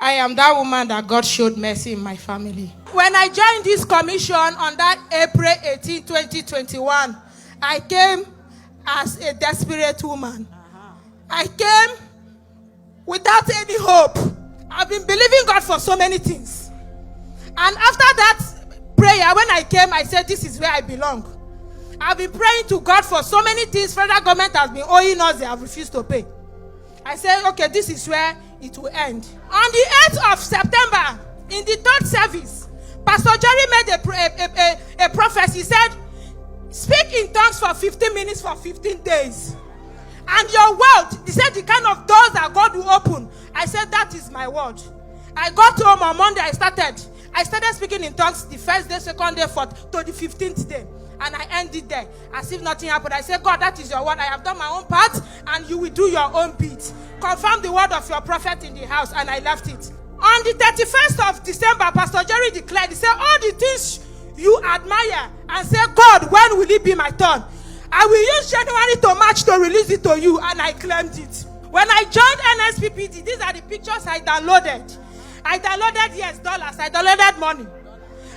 I am that woman that God showed mercy in my family. When I joined this commission on that April 18, 2021, I came as a desperate woman. I came without any hope. I've been believing God for so many things. And after that prayer, when I came, I said, this is where I belong. I've been praying to God for so many things. Federal government has been owing us, they have refused to pay. I said, okay, this is where it will end. On the 8th of September, in the third service, Pastor Jerry made a prophecy. He said, speak in tongues for 15 minutes for 15 days. And your word, he said, the kind of doors that God will open. I said, that is my word. I got home on Monday, I started speaking in tongues the first day, second day, fourth, to the 15th day. And I ended there as if nothing happened. I said, God, that is your word. I have done my own part and you will do your own bit. Confirm the word of your prophet in the house. And I left it. On the 31st of December, Pastor Jerry declared, he said, all the things you admire and say, God, when will it be my turn? I will use January to March to release it to you. And I claimed it. When I joined Nsppd, these are the pictures I downloaded. I downloaded, yes, dollars. I downloaded money.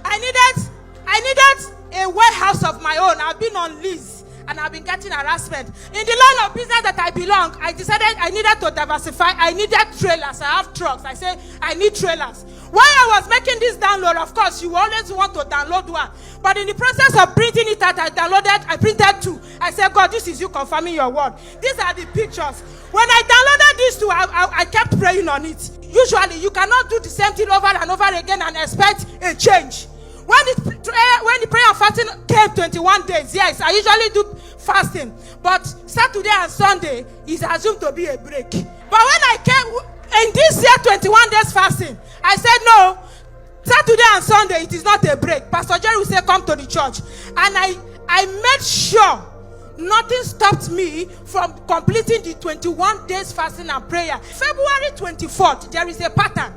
I needed a warehouse of my own. I've been on lease and I've been getting harassment. In the line of business that I belong, I decided I needed to diversify. I needed trailers. I have trucks. I said, I need trailers. While I was making this download, of course, you always want to download one. But in the process of printing it out, I printed two. I said, God, this is you confirming your word. These are the pictures. When I downloaded these two, I kept praying on it. Usually, you cannot do the same thing over and over again and expect a change. When the prayer and fasting came 21 days, yes, I usually do fasting. But Saturday and Sunday is assumed to be a break. But when I came in this year 21 days fasting, I said, no, Saturday and Sunday, it is not a break. Pastor Jerry will say, come to the church. And I made sure nothing stopped me from completing the 21 days fasting and prayer. February 24th, there is a pattern.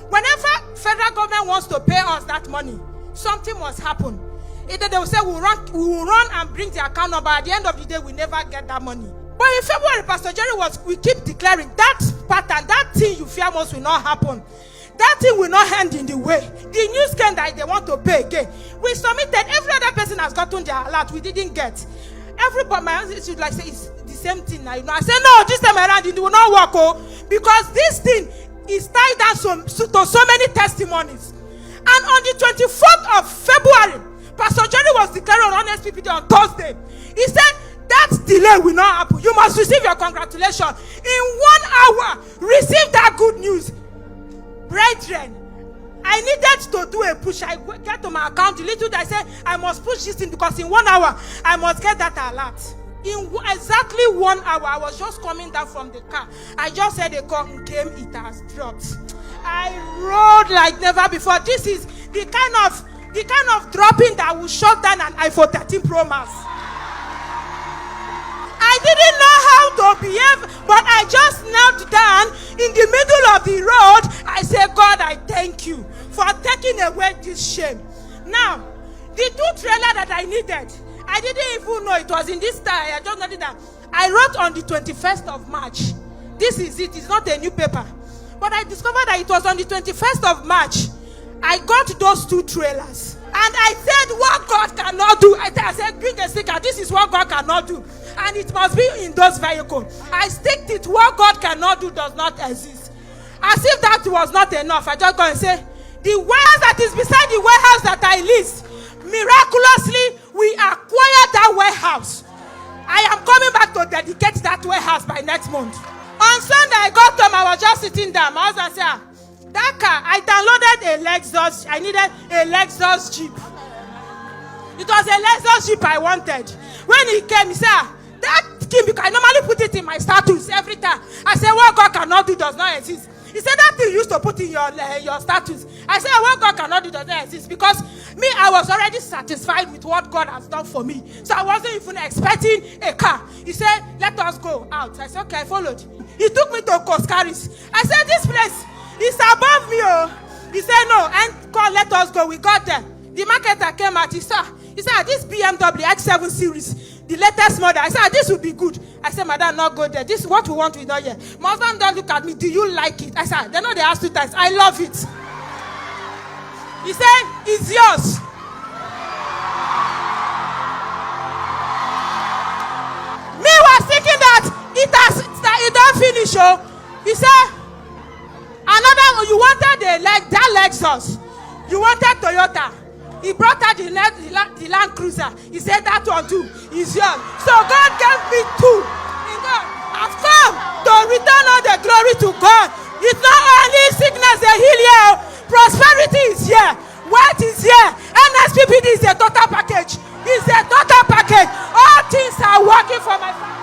Whenever federal government wants to pay us that money, something must happen. Either they will say we will run and bring the account number. At the end of the day, we never get that money. But in February, Pastor Jerry we keep declaring that pattern, that thing you fear most will not happen. That thing will not end in the way. The news came that they want to pay again. We submitted. Every other person has gotten their alert. We didn't get. Everybody, my answer should like say it's the same thing now. I say no, this time around it will not work, because this thing is tied down to so many testimonies. And on the 24th of February, Pastor Jerry was declaring on Nsppd on Thursday. He said, that delay will not happen. You must receive your congratulations. In 1 hour, receive that good news. Brethren, I needed to do a push. I get to my account. The little that I said, I must push this thing because in 1 hour, I must get that alert. In exactly 1 hour, I was just coming down from the car. I just said the call came, it has dropped. I rode like never before. This is the kind of dropping that will shut down an iPhone 13 Pro Max. I didn't know how to behave, but I just knelt down in the middle of the road. I said, God, I thank you for taking away this shame. Now, the two trailer that I needed, I didn't even know it was in this time. I just noted that I wrote on the 21st of March. This is it. It's not a new paper. But I discovered that it was on the 21st of March. I got those two trailers. And I said, what God cannot do. I said, bring a sticker. This is what God cannot do. And it must be in those vehicles. I sticked it. What God cannot do does not exist. As if that was not enough. I just go and say, the warehouse that is beside the warehouse that I leased, miraculously, we acquired that warehouse. I am coming back to dedicate that warehouse by next month. On Sunday, I got home. I was just sitting down. My husband said, that car, I downloaded a Lexus. I needed a Lexus Jeep. It was a Lexus Jeep I wanted. When he came, he said, that thing, because I normally put it in my status every time. I said, what God cannot do does not exist. He said, that thing you used to put in your status. I said, what God cannot do does not exist. Because me, I was already satisfied with what God has done for me. So I wasn't even expecting a car. He said, let us go out. I said, okay, I followed. He took me to Coscaris. I said, this place is above me. He said, no, and call, let us go. We got there. The marketer came out. He said, this BMW X7 series, the latest model. I said, this would be good. I said, madam, not go there. This is what we want, we not here. My husband don't look at me. Do you like it? I said, they know they asked 2 times. I love it. He said, it's yours. Me was thinking that it don't finish. Oh, he said, another, you wanted that Lexus. You wanted Toyota. He brought out the Land Cruiser. He said that one too is yours. So God gave me 2. I've come to return all the glory to God. It's not only sickness they heal here. Prosperity is here. Wealth is here. Nsppd is a total package. It's a total package. All things are working for my family.